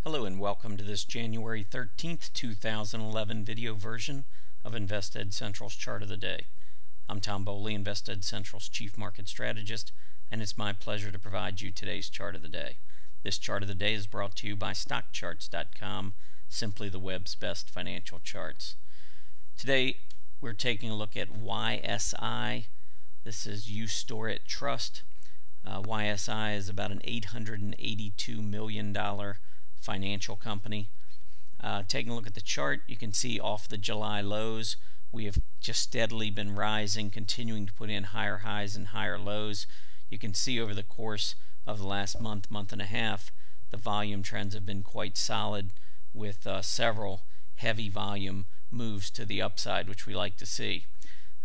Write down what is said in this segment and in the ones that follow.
Hello and welcome to this January 13th, 2011 video version of InvestEd Central's Chart of the Day. I'm Tom Boley, InvestEd Central's Chief Market Strategist, and it's my pleasure to provide you today's Chart of the Day. This Chart of the Day is brought to you by StockCharts.com, simply the web's best financial charts. Today we're taking a look at YSI. This is You Store It Trust. YSI is about an $882 million financial company. Taking a look at the chart, you can see off the July lows, we have just steadily been rising, continuing to put in higher highs and higher lows. You can see over the course of the last month and a half, the volume trends have been quite solid with several heavy volume moves to the upside, which we like to see.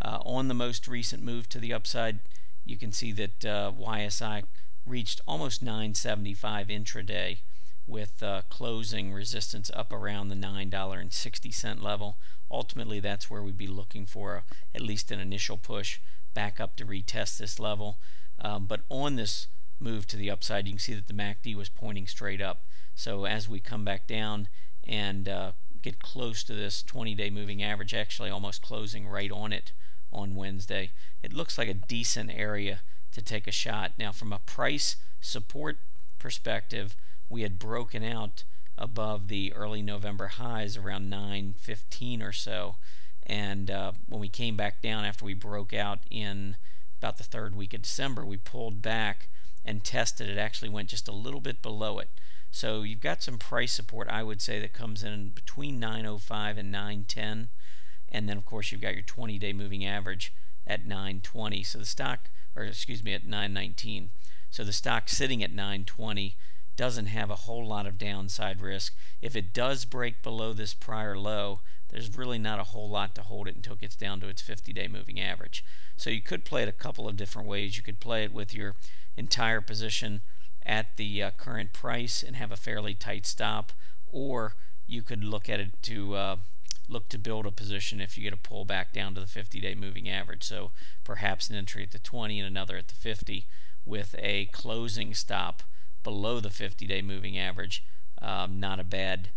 On the most recent move to the upside, you can see that YSI reached almost 975 intraday, with closing resistance up around the $9.60 level. Ultimately, that's where we'd be looking for at least an initial push back up to retest this level. But on this move to the upside, you can see that the MACD was pointing straight up. So as we come back down and get close to this 20-day moving average, actually almost closing right on it on Wednesday, it looks like a decent area to take a shot. Now, from a price support perspective, we had broken out above the early November highs around 9:15 or so, and when we came back down after we broke out in about the third week of December, we pulled back and tested it. Actually went just a little bit below it. So you've got some price support, I would say, that comes in between 905 and 910, and then of course you've got your 20-day moving average at 920. So the stock, or excuse me, at 919. So the stock sitting at 920 doesn't have a whole lot of downside risk. If it does break below this prior low, there's really not a whole lot to hold it until it gets down to its 50-day moving average. So you could play it a couple of different ways. You could play it with your entire position at the current price and have a fairly tight stop, or you could look at it to look to build a position if you get a pull back down to the 50-day moving average. So perhaps an entry at the 20 and another at the 50 with a closing stop below the 50-day moving average. Not a bad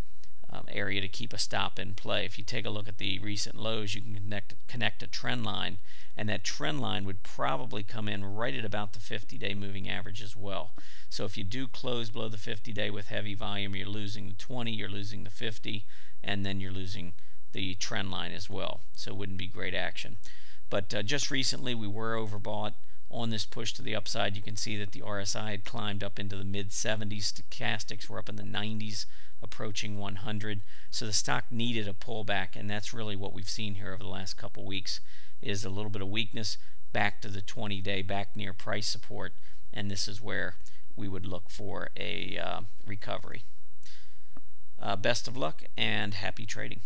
area to keep a stop in play. If you take a look at the recent lows, you can connect a trend line, and that trend line would probably come in right at about the 50-day moving average as well. So if you do close below the 50-day with heavy volume, you're losing the 20, you're losing the 50, and then you're losing the trend line as well. So it wouldn't be great action. But just recently we were overbought. On this push to the upside, you can see that the RSI had climbed up into the mid-70s. Stochastics were up in the 90s, approaching 100. So the stock needed a pullback, and that's really what we've seen here over the last couple weeks, is a little bit of weakness back to the 20-day, back near price support, and this is where we would look for a recovery. Best of luck and happy trading.